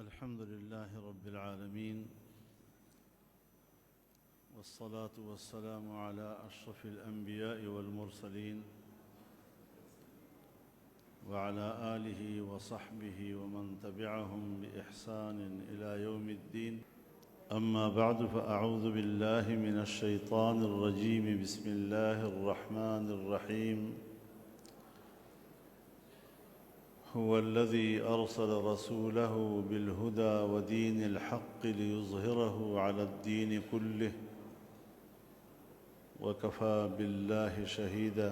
الحمد لله رب العالمين، والصلاة والسلام على أشرف الأنبياء والمرسلين وعلى آله وصحبه ومن تبعهم بإحسان إلى يوم الدين. أما بعد، فأعوذ بالله من الشيطان الرجيم. بسم الله الرحمن الرحيم. هو الذي أرسل رسوله بالهدى ودين الحق ليظهره على الدين كله وكفى بالله شهيدا.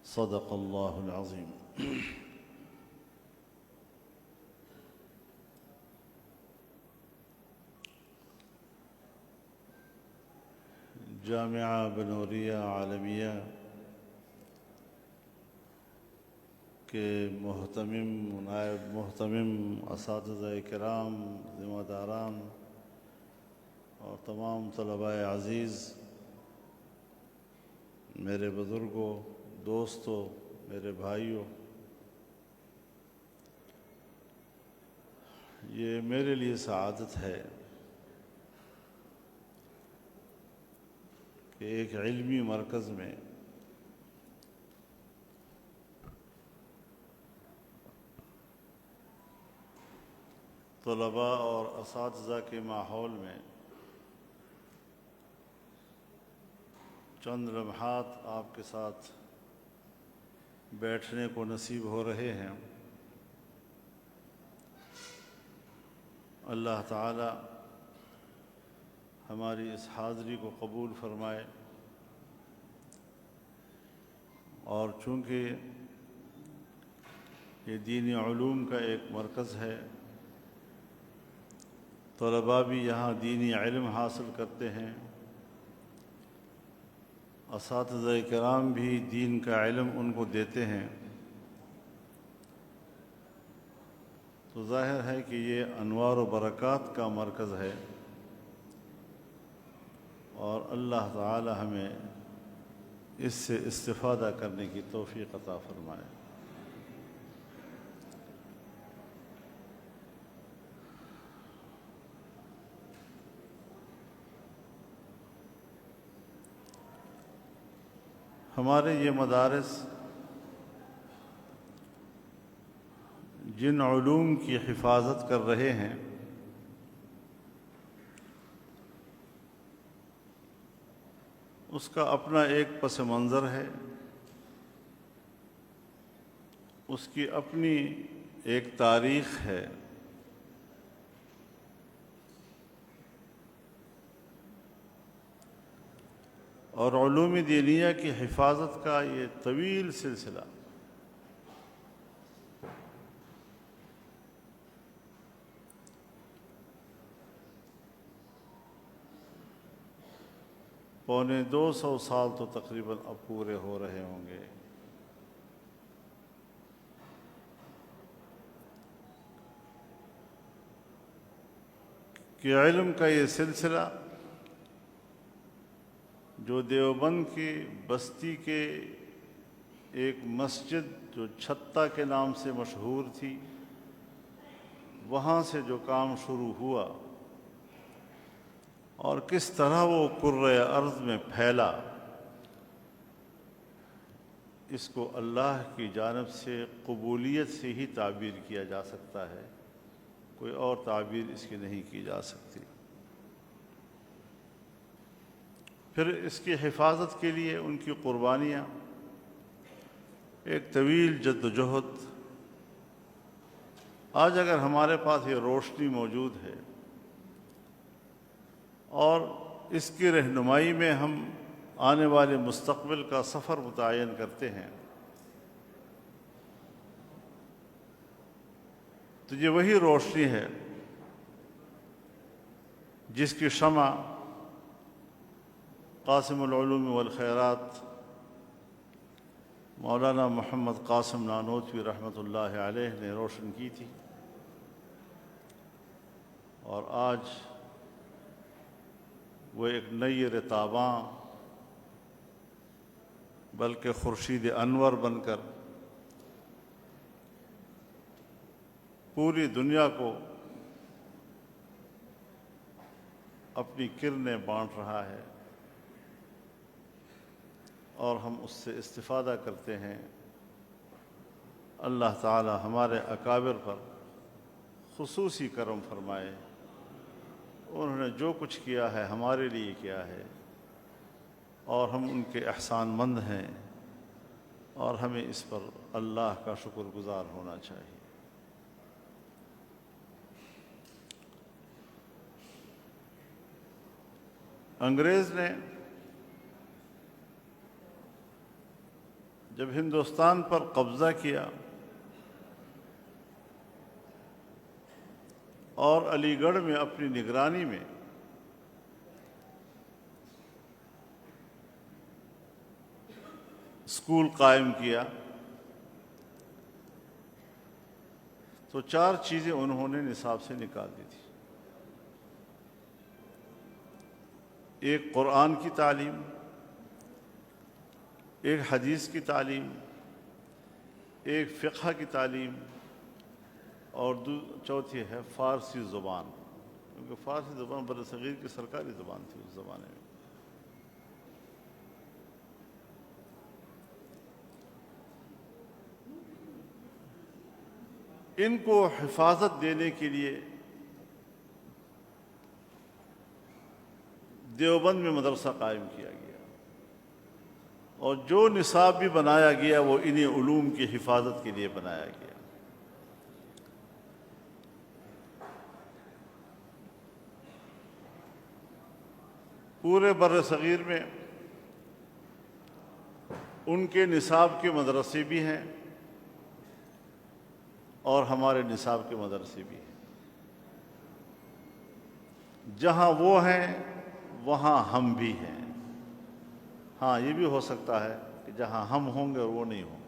صدق الله العظيم. جامعہ بنوریہ عالمیہ کے نائب محتمم اساتذہ کرام، ذمہ داران اور تمام طلباء عزیز، میرے بزرگوں، دوستوں، میرے بھائیوں، یہ میرے لیے سعادت ہے کہ ایک علمی مرکز میں طلباء اور اساتذہ کے ماحول میں چند لمحات آپ کے ساتھ بیٹھنے کو نصیب ہو رہے ہیں۔ اللہ تعالی ہماری اس حاضری کو قبول فرمائے، اور چونکہ یہ دینی علوم کا ایک مرکز ہے، طلباء بھی یہاں دینی علم حاصل کرتے ہیں، اساتذہ کرام بھی دین کا علم ان کو دیتے ہیں، تو ظاہر ہے کہ یہ انوار و برکات کا مرکز ہے، اور اللہ تعالی ہمیں اس سے استفادہ کرنے کی توفیق عطا فرمائے۔ ہمارے یہ مدارس جن علوم کی حفاظت کر رہے ہیں، اس کا اپنا ایک پس منظر ہے، اس کی اپنی ایک تاریخ ہے، اور علوم دینیہ کی حفاظت کا یہ طویل سلسلہ پونے 200 سال تو تقریباً اب پورے ہو رہے ہوں گے۔ کہ علم کا یہ سلسلہ جو دیوبند کی بستی کے ایک مسجد جو چھتا کے نام سے مشہور تھی، وہاں سے جو کام شروع ہوا اور کس طرح وہ کرۂ ارض میں پھیلا، اس کو اللہ کی جانب سے قبولیت سے ہی تعبیر کیا جا سکتا ہے، کوئی اور تعبیر اس کی نہیں کی جا سکتی۔ پھر اس کی حفاظت کے لیے ان کی قربانیاں، ایک طویل جد و جہد۔ آج اگر ہمارے پاس یہ روشنی موجود ہے اور اس کی رہنمائی میں ہم آنے والے مستقبل کا سفر متعین کرتے ہیں، تو یہ وہی روشنی ہے جس کی شمع قاسم العلوم والخیرات مولانا محمد قاسم نانوتوی رحمۃ اللہ علیہ نے روشن کی تھی، اور آج وہ ایک نیر تاباں بلکہ خورشید انور بن کر پوری دنیا کو اپنی کرنیں بانٹ رہا ہے اور ہم اس سے استفادہ کرتے ہیں۔ اللہ تعالی ہمارے اکابر پر خصوصی کرم فرمائے، انہوں نے جو کچھ کیا ہے ہمارے لیے کیا ہے، اور ہم ان کے احسان مند ہیں، اور ہمیں اس پر اللہ کا شکر گزار ہونا چاہیے۔ انگریز نے جب ہندوستان پر قبضہ کیا اور علی گڑھ میں اپنی نگرانی میں اسکول قائم کیا، تو 4 چیزیں انہوں نے نصاب سے نکال دی تھی۔ ایک قرآن کی تعلیم، ایک حدیث کی تعلیم، ایک فقہ کی تعلیم، اور چوتھی ہے فارسی زبان، کیونکہ فارسی زبان برصغیر کی سرکاری زبان تھی اس زمانے میں۔ ان کو حفاظت دینے کے لیے دیوبند میں مدرسہ قائم کیا گیا، اور جو نصاب بھی بنایا گیا وہ انہی علوم کی حفاظت کے لیے بنایا گیا۔ پورے بر صغیر میں ان کے نصاب کے مدرسے بھی ہیں اور ہمارے نصاب کے مدرسے بھی ہیں۔ جہاں وہ ہیں وہاں ہم بھی ہیں۔ ہاں، یہ بھی ہو سکتا ہے کہ جہاں ہم ہوں گے اور وہ نہیں ہوں،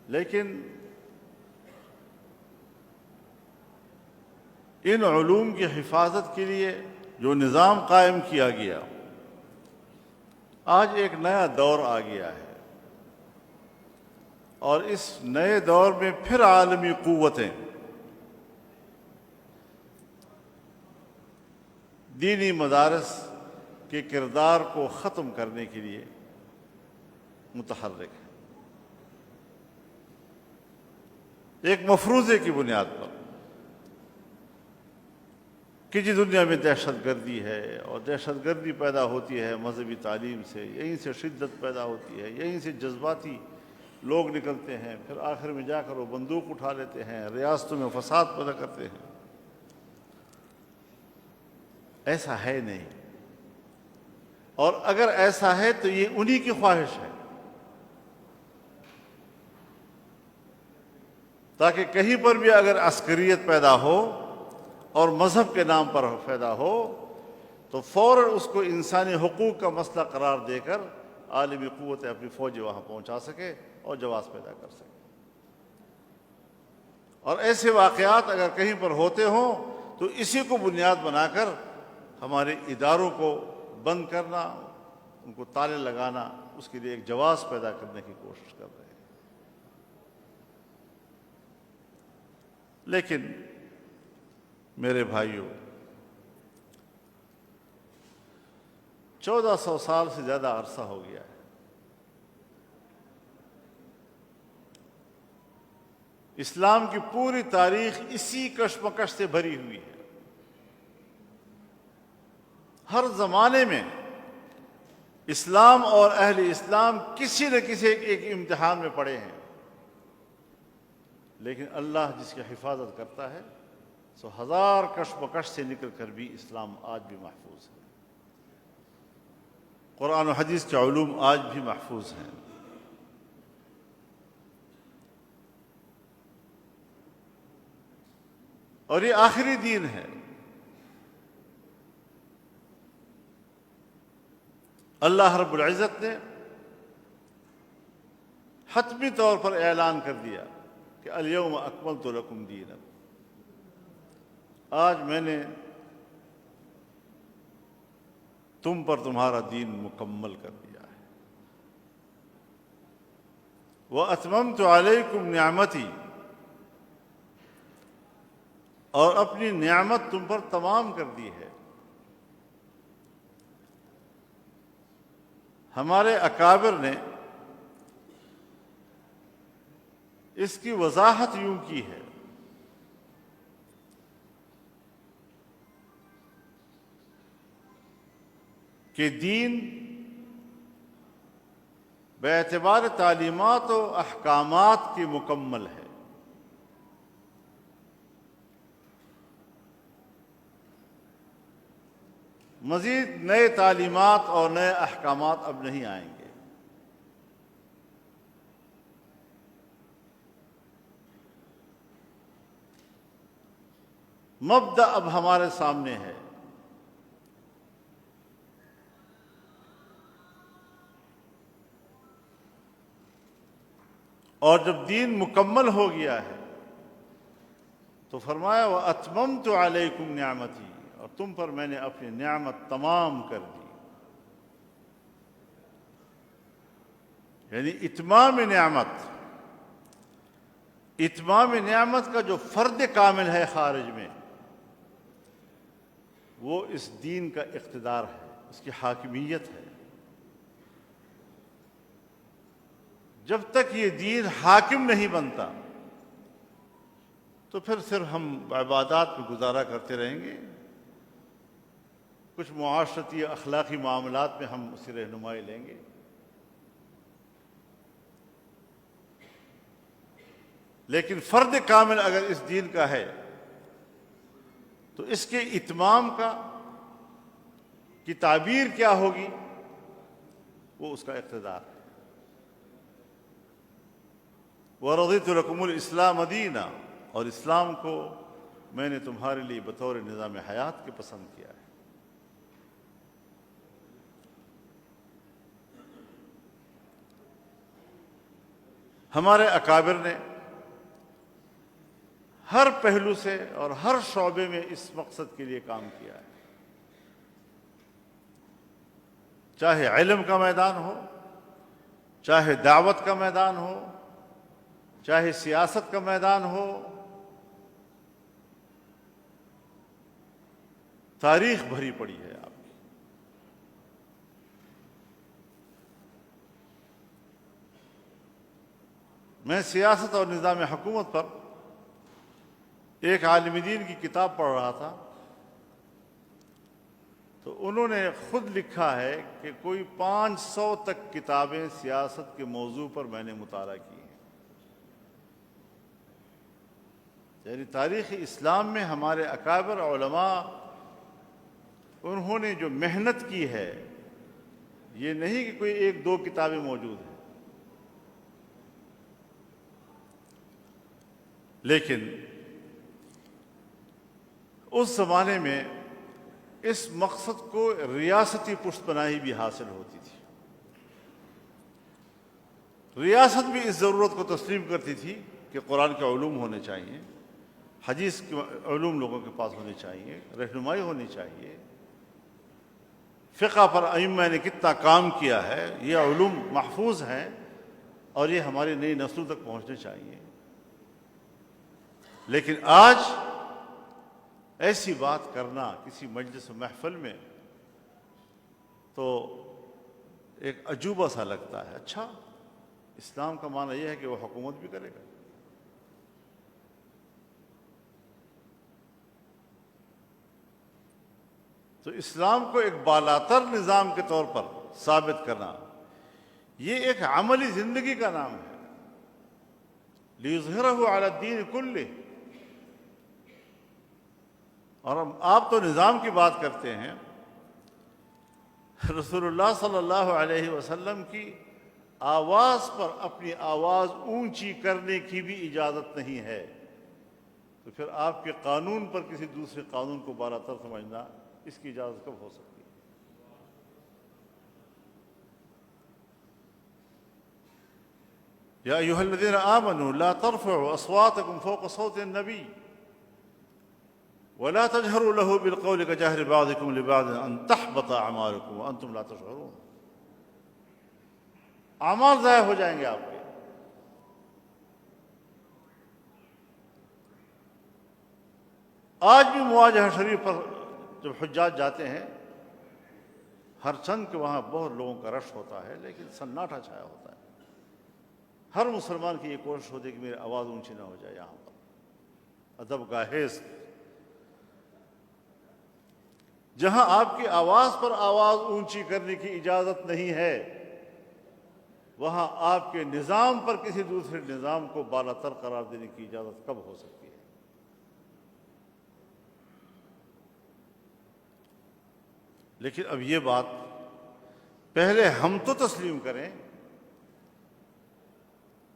لیکن ان علوم کی حفاظت کے لیے جو نظام قائم کیا گیا، آج ایک نیا دور آ گیا ہے، اور اس نئے دور میں پھر عالمی قوتیں دینی مدارس کے کردار کو ختم کرنے کے لیے متحرک ہے، ایک مفروضے کی بنیاد پر کہ جی دنیا میں دہشت گردی ہے، اور دہشت گردی پیدا ہوتی ہے مذہبی تعلیم سے، یہیں سے شدت پیدا ہوتی ہے، یہیں سے جذباتی لوگ نکلتے ہیں، پھر آخر میں جا کر وہ بندوق اٹھا لیتے ہیں، ریاستوں میں فساد پیدا کرتے ہیں۔ ایسا ہے نہیں، اور اگر ایسا ہے تو یہ انہی کی خواہش ہے، تاکہ کہیں پر بھی اگر عسکریت پیدا ہو اور مذہب کے نام پر پیدا ہو تو فوراً اس کو انسانی حقوق کا مسئلہ قرار دے کر عالمی قوتیں اپنی فوجیں وہاں پہنچا سکے اور جواز پیدا کر سکے۔ اور ایسے واقعات اگر کہیں پر ہوتے ہوں تو اسی کو بنیاد بنا کر ہمارے اداروں کو بند کرنا، ان کو تالے لگانا، اس کے لیے ایک جواز پیدا کرنے کی کوشش کر رہے ہیں۔ لیکن میرے بھائیوں، 1400 سال سے زیادہ عرصہ ہو گیا ہے، اسلام کی پوری تاریخ اسی کشمکش سے بھری ہوئی ہے۔ ہر زمانے میں اسلام اور اہل اسلام کسی نہ کسی ایک امتحان میں پڑے ہیں، لیکن اللہ جس کی حفاظت کرتا ہے سو ہزار کشمکش سے نکل کر بھی اسلام آج بھی محفوظ ہے، قرآن و حدیث کے علوم آج بھی محفوظ ہیں۔ اور یہ آخری دین ہے۔ اللہ رب العزت نے حتمی طور پر اعلان کر دیا کہ الیوم اکملت لکم دینکم، آج میں نے تم پر تمہارا دین مکمل کر دیا ہے۔ وَأَتْمَمْتُ عَلَيْكُمْ نِعْمَتِي، اور اپنی نعمت تم پر تمام کر دی ہے۔ ہمارے اکابر نے اس کی وضاحت یوں کی ہے کہ دین باعتبار تعلیمات و احکامات کی مکمل ہے، مزید نئے تعلیمات اور نئے احکامات اب نہیں آئیں گے۔ مبدأ اب ہمارے سامنے ہے، اور جب دین مکمل ہو گیا ہے تو فرمایا وَأَتْمَمْتُ عَلَيْكُمْ نِعْمَتِي، اور تم پر میں نے اپنی نعمت تمام کر دی۔ یعنی اتمام نعمت کا جو فرد کامل ہے خارج میں، وہ اس دین کا اقتدار ہے، اس کی حاکمیت ہے۔ جب تک یہ دین حاکم نہیں بنتا تو پھر صرف ہم عبادات میں گزارا کرتے رہیں گے، کچھ معاشرتی اخلاقی معاملات میں ہم اس کی رہنمائی لیں گے، لیکن فرد کامل اگر اس دین کا ہے تو اس کے اتمام کی تعبیر کیا ہوگی؟ وہ اس کا اقتدار ہے۔ وَرَضِيتُ لَكُمُ الْإِسْلَامَ دِينًا، اور اسلام کو میں نے تمہارے لیے بطور نظام حیات کے پسند کیا ہے۔ ہمارے اکابر نے ہر پہلو سے اور ہر شعبے میں اس مقصد کے لیے کام کیا ہے، چاہے علم کا میدان ہو، چاہے دعوت کا میدان ہو، چاہے سیاست کا میدان ہو۔ تاریخ بھری پڑی ہے آپ کی۔ میں سیاست اور نظام حکومت پر ایک عالم دین کی کتاب پڑھ رہا تھا، تو انہوں نے خود لکھا ہے کہ کوئی 500 تک کتابیں سیاست کے موضوع پر میں نے مطالعہ کی ہیں۔ یعنی تاریخ اسلام میں ہمارے اکابر علماء، انہوں نے جو محنت کی ہے، یہ نہیں کہ کوئی ایک دو کتابیں موجود ہیں، لیکن اس زمانے میں اس مقصد کو ریاستی پشت پناہی بھی حاصل ہوتی تھی۔ ریاست بھی اس ضرورت کو تسلیم کرتی تھی کہ قرآن کے علوم ہونے چاہیے، حدیث کے علوم لوگوں کے پاس ہونے چاہیے، رہنمائی ہونی چاہیے۔ فقہ پر ائمہ نے کتنا کام کیا ہے، یہ علوم محفوظ ہیں اور یہ ہماری نئی نسلوں تک پہنچنے چاہیے۔ لیکن آج ایسی بات کرنا کسی مجلس و محفل میں تو ایک عجوبہ سا لگتا ہے۔ اچھا، اسلام کا معنی یہ ہے کہ وہ حکومت بھی کرے گا؟ تو اسلام کو ایک بالاتر نظام کے طور پر ثابت کرنا، یہ ایک عملی زندگی کا نام ہے۔ لِيُظْهِرَهُ عَلَى الدِّينِ كُلِّهِ۔ اور آپ تو نظام کی بات کرتے ہیں، رسول اللہ صلی اللہ علیہ وسلم کی آواز پر اپنی آواز اونچی کرنے کی بھی اجازت نہیں ہے، تو پھر آپ کے قانون پر کسی دوسرے قانون کو بالاتر سمجھنا، اس کی اجازت کب ہو سکتی ہے؟ یا ایھا الذین آمنوا لا ترفعوا اصواتکم فوق صوت النبی ولا تجهروا له بالقول كجهر بعضكم لبعض ان تحبط اعمالكم وانتم لا تشعرون۔ اعمال ضائع ہو جائیں گے آپ کے۔ آج بھی مواجہ شریف پر جب حجاج جاتے ہیں، ہر چند کے وہاں بہت لوگوں کا رش ہوتا ہے، لیکن سناٹا چھایا ہوتا ہے۔ ہر مسلمان کی یہ کوشش ہوتی ہے کہ میری آواز اونچی نہ ہو جائے یہاں پر۔ ادب گاہیز جہاں آپ کی آواز پر آواز اونچی کرنے کی اجازت نہیں ہے، وہاں آپ کے نظام پر کسی دوسرے نظام کو بالا تر قرار دینے کی اجازت کب ہو سکتی ہے؟ لیکن اب یہ بات پہلے ہم تو تسلیم کریں۔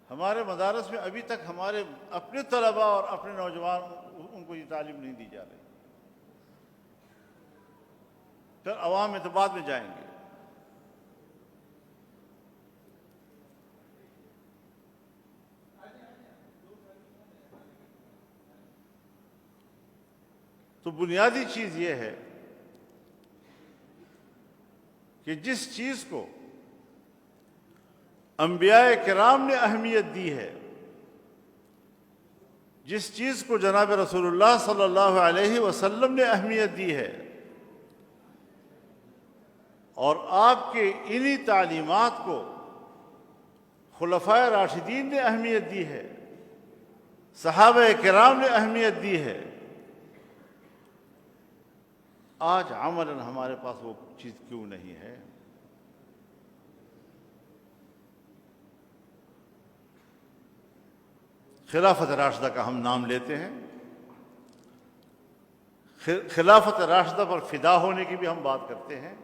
ہمارے مدارس میں ابھی تک ہمارے اپنے طلباء اور اپنے نوجوان ان کو یہ تعلیم نہیں دی جا رہی، پھر عوام میں تو بعد میں جائیں گے۔ تو بنیادی چیز یہ ہے کہ جس چیز کو انبیاء کرام نے اہمیت دی ہے، جس چیز کو جناب رسول اللہ صلی اللہ علیہ وسلم نے اہمیت دی ہے، اور آپ کے انہی تعلیمات کو خلفائے راشدین نے اہمیت دی ہے، صحابہ کرام نے اہمیت دی ہے، آج عملاً ہمارے پاس وہ چیز کیوں نہیں ہے؟ خلافت راشدہ کا ہم نام لیتے ہیں، خلافت راشدہ پر فدا ہونے کی بھی ہم بات کرتے ہیں۔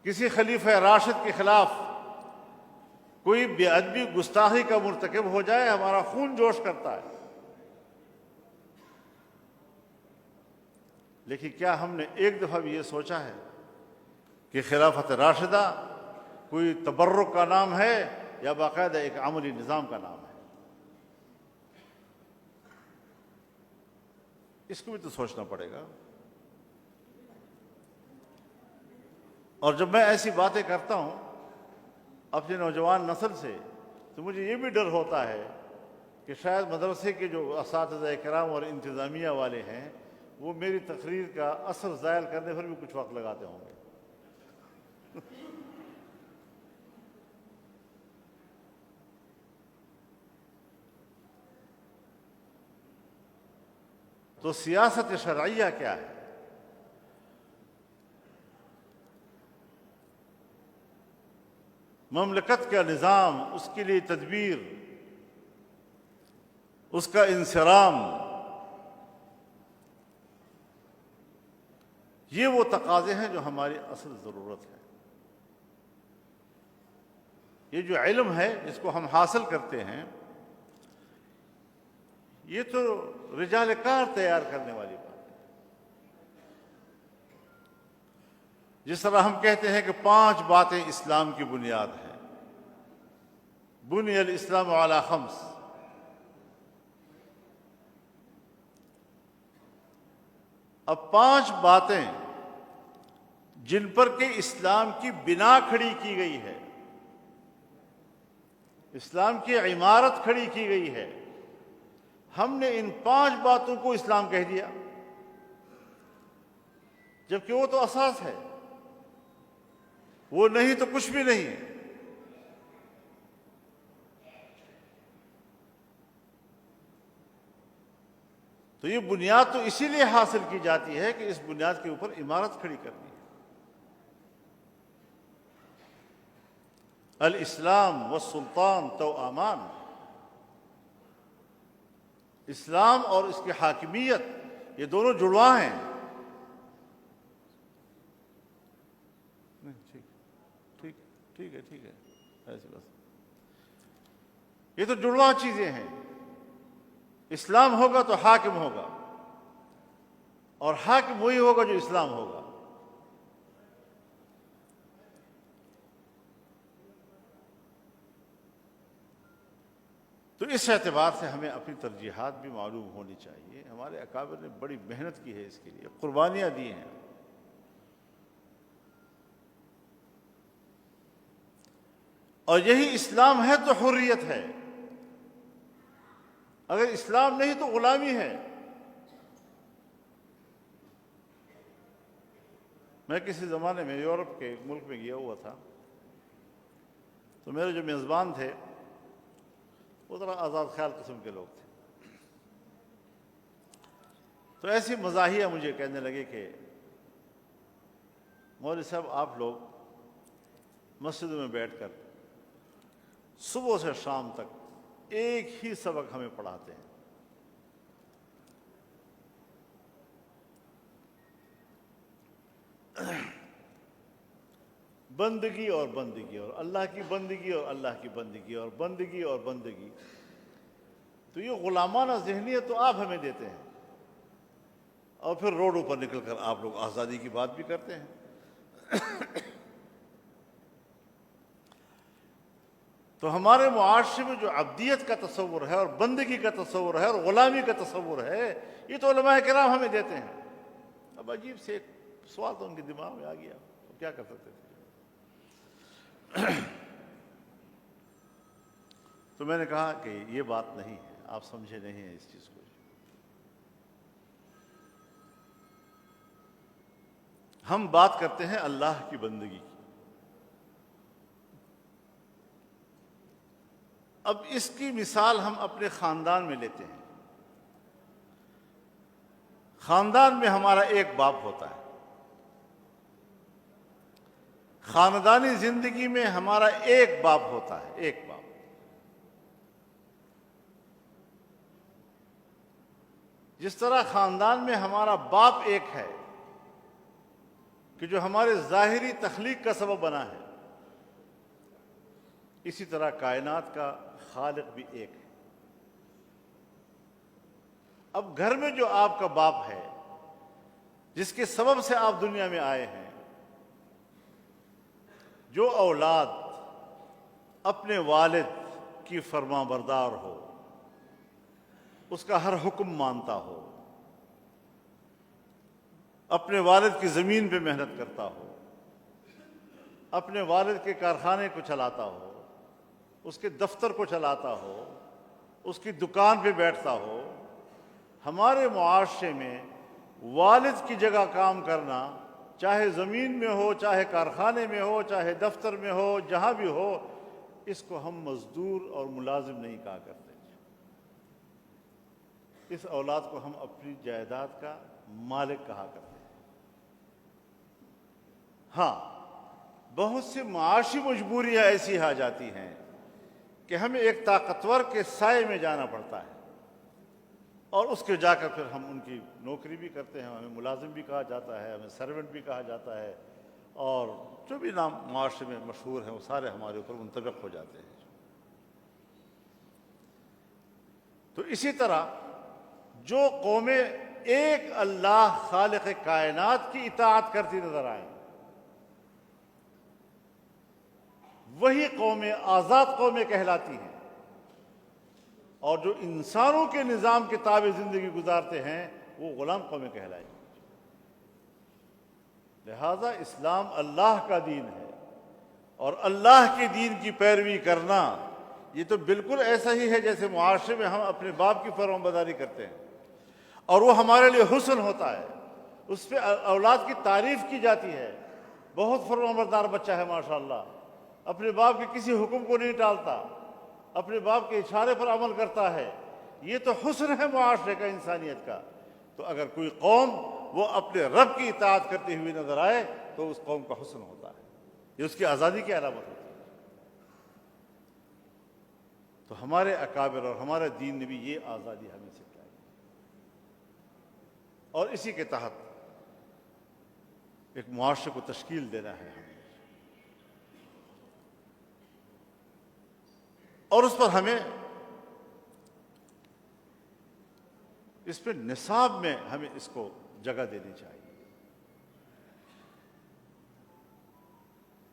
کسی خلیفہ راشد کے خلاف کوئی بے ادبی گستاخی کا مرتکب ہو جائے، ہمارا خون جوش کرتا ہے۔ لیکن کیا ہم نے ایک دفعہ بھی یہ سوچا ہے کہ خلافت راشدہ کوئی تبرک کا نام ہے یا باقاعدہ ایک عملی نظام کا نام ہے؟ اس کو بھی تو سوچنا پڑے گا۔ اور جب میں ایسی باتیں کرتا ہوں اپنے نوجوان نسل سے، تو مجھے یہ بھی ڈر ہوتا ہے کہ شاید مدرسے کے جو اساتذہ کرام اور انتظامیہ والے ہیں وہ میری تقریر کا اثر زائل کرنے پر بھی کچھ وقت لگاتے ہوں گے۔ تو سیاست شرعیہ کیا ہے؟ مملکت کا نظام، اس کے لیے تدبیر، اس کا انصرام، یہ وہ تقاضے ہیں جو ہماری اصل ضرورت ہے۔ یہ جو علم ہے جس کو ہم حاصل کرتے ہیں، یہ تو رجال کار تیار کرنے والی بات ہے۔ جس طرح ہم کہتے ہیں کہ 5 باتیں اسلام کی بنیاد ہیں، بنی الاسلام علی 5۔ اب 5 باتیں جن پر کہ اسلام کی بنا کھڑی کی گئی ہے، اسلام کی عمارت کھڑی کی گئی ہے، ہم نے ان 5 باتوں کو اسلام کہہ دیا، جبکہ وہ تو اساس ہے، وہ نہیں تو کچھ بھی نہیں ہے۔ تو یہ بنیاد تو اسی لیے حاصل کی جاتی ہے کہ اس بنیاد کے اوپر عمارت کھڑی کرنی ہے۔ الاسلام والسلطان توامان، اسلام اور اس کی حاکمیت یہ دونوں جڑواں ہیں۔ ٹھیک ہے ایسی بس، یہ تو جڑواں چیزیں ہیں۔ اسلام ہوگا تو حاکم ہوگا، اور حاکم وہی ہوگا جو اسلام ہوگا۔ تو اس اعتبار سے ہمیں اپنی ترجیحات بھی معلوم ہونی چاہیے۔ ہمارے اکابر نے بڑی محنت کی ہے، اس کے لیے قربانیاں دی ہیں، اور یہی اسلام ہے تو حریت ہے۔ اگر اسلام نہیں تو غلامی ہے۔ میں کسی زمانے میں یورپ کے ملک میں گیا ہوا تھا، تو میرے جو میزبان تھے وہ ذرا آزاد خیال قسم کے لوگ تھے، تو ایسی مزاحیہ مجھے کہنے لگے کہ مولوی صاحب آپ لوگ مسجدوں میں بیٹھ کر صبح سے شام تک ایک ہی سبق ہمیں پڑھاتے ہیں، بندگی اور بندگی اور اللہ کی بندگی اور اللہ کی بندگی اور بندگی اور بندگی، تو یہ غلامانہ ذہنیت تو آپ ہمیں دیتے ہیں، اور پھر روڈوں پر نکل کر آپ لوگ آزادی کی بات بھی کرتے ہیں۔ تو ہمارے معاشرے میں جو عبدیت کا تصور ہے اور بندگی کا تصور ہے اور غلامی کا تصور ہے، یہ تو علماء کرام ہمیں دیتے ہیں۔ اب عجیب سے ایک سوال تو ان کے دماغ میں آ گیا، تو کیا کر سکتے تھے؟ تو میں نے کہا کہ یہ بات نہیں ہے، آپ سمجھے نہیں ہیں اس چیز کو۔ ہم بات کرتے ہیں اللہ کی بندگی کی۔ اب اس کی مثال ہم اپنے خاندان میں لیتے ہیں۔ خاندان میں ہمارا ایک باپ ہوتا ہے، خاندانی زندگی میں ہمارا ایک باپ ہوتا ہے، ایک باپ۔ جس طرح خاندان میں ہمارا باپ ایک ہے کہ جو ہمارے ظاہری تخلیق کا سبب بنا ہے، اسی طرح کائنات کا خالق بھی ایک ہے۔ اب گھر میں جو آپ کا باپ ہے، جس کے سبب سے آپ دنیا میں آئے ہیں، جو اولاد اپنے والد کی فرما بردار ہو، اس کا ہر حکم مانتا ہو، اپنے والد کی زمین پہ محنت کرتا ہو، اپنے والد کے کارخانے کو چلاتا ہو، اس کے دفتر کو چلاتا ہو، اس کی دکان پہ بیٹھتا ہو، ہمارے معاشرے میں والد کی جگہ کام کرنا، چاہے زمین میں ہو، چاہے کارخانے میں ہو، چاہے دفتر میں ہو، جہاں بھی ہو، اس کو ہم مزدور اور ملازم نہیں کہا کرتے۔ اس اولاد کو ہم اپنی جائیداد کا مالک کہا کرتے ہیں۔ ہاں، بہت سی معاشی مجبوریاں ایسی آ جاتی ہیں کہ ہمیں ایک طاقتور کے سائے میں جانا پڑتا ہے، اور اس کے جا کر پھر ہم ان کی نوکری بھی کرتے ہیں، ہمیں ملازم بھی کہا جاتا ہے، ہمیں سرونٹ بھی کہا جاتا ہے، اور جو بھی نام معاشرے میں مشہور ہیں وہ سارے ہمارے اوپر منطبق ہو جاتے ہیں۔ تو اسی طرح جو قومیں ایک اللہ خالق کائنات کی اطاعت کرتی نظر آئیں، وہی قومیں آزاد قومیں کہلاتی ہیں، اور جو انسانوں کے نظام کے تابع زندگی گزارتے ہیں وہ غلام قومیں کہلائیں گی۔ لہذا اسلام اللہ کا دین ہے، اور اللہ کے دین کی پیروی کرنا یہ تو بالکل ایسا ہی ہے جیسے معاشرے میں ہم اپنے باپ کی فرمانبرداری کرتے ہیں، اور وہ ہمارے لیے حسن ہوتا ہے، اس پہ اولاد کی تعریف کی جاتی ہے۔ بہت فرمانبردار بچہ ہے ماشاءاللہ، اپنے باپ کے کسی حکم کو نہیں ٹالتا، اپنے باپ کے اشارے پر عمل کرتا ہے، یہ تو حسن ہے معاشرے کا، انسانیت کا۔ تو اگر کوئی قوم وہ اپنے رب کی اطاعت کرتے ہوئے نظر آئے تو اس قوم کا حسن ہوتا ہے، یہ اس کی آزادی کی علامت ہوتی ہے۔ تو ہمارے اکابر اور ہمارے دین نے بھی یہ آزادی ہمیں سکھلائی، اور اسی کے تحت ایک معاشرے کو تشکیل دینا ہے ہمیں، اور اس پر ہمیں اس پہ نصاب میں ہمیں اس کو جگہ دینی چاہیے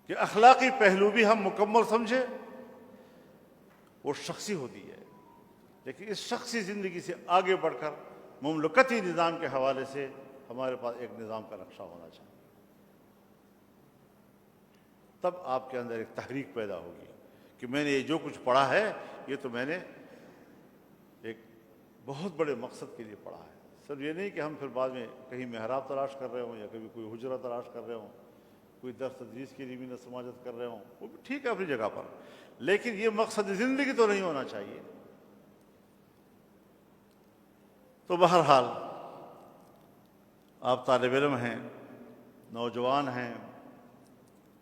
کہ اخلاقی پہلو بھی ہم مکمل سمجھیں۔ وہ شخصی ہوتی ہے، لیکن اس شخصی زندگی سے آگے بڑھ کر مملکتی نظام کے حوالے سے ہمارے پاس ایک نظام کا نقشہ ہونا چاہیے، تب آپ کے اندر ایک تحریک پیدا ہوگی کہ میں نے یہ جو کچھ پڑھا ہے یہ تو میں نے ایک بہت بڑے مقصد کے لیے پڑھا ہے. صرف یہ نہیں کہ ہم پھر بعد میں کہیں محراب تلاش کر رہے ہوں یا کبھی کوئی حجرہ تلاش کر رہے ہوں، کوئی درس تدریس کے لیے بھی نہ سماجت کر رہے ہوں، وہ بھی ٹھیک ہے اپنی جگہ پر، لیکن یہ مقصد زندگی تو نہیں ہونا چاہیے. تو بہرحال آپ طالب علم ہیں، نوجوان ہیں،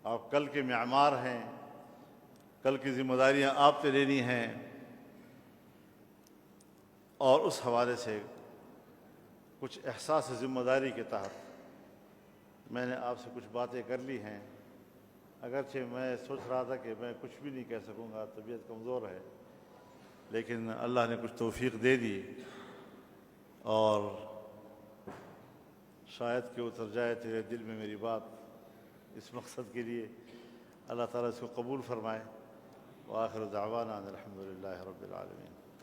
آپ کل کے معمار ہیں، کل کی ذمہ داریاں آپ پہ لینی ہیں، اور اس حوالے سے کچھ احساس ذمہ داری کے تحت میں نے آپ سے کچھ باتیں کر لی ہیں. اگرچہ میں سوچ رہا تھا کہ میں کچھ بھی نہیں کہہ سکوں گا، طبیعت کمزور ہے، لیکن اللہ نے کچھ توفیق دے دی اور شاید کہ اتر جائے تیرے دل میں میری بات اس مقصد کے لیے. اللہ تعالیٰ اس کو قبول فرمائے. وآخر دعوانا ان الحمد للہ رب العالمین.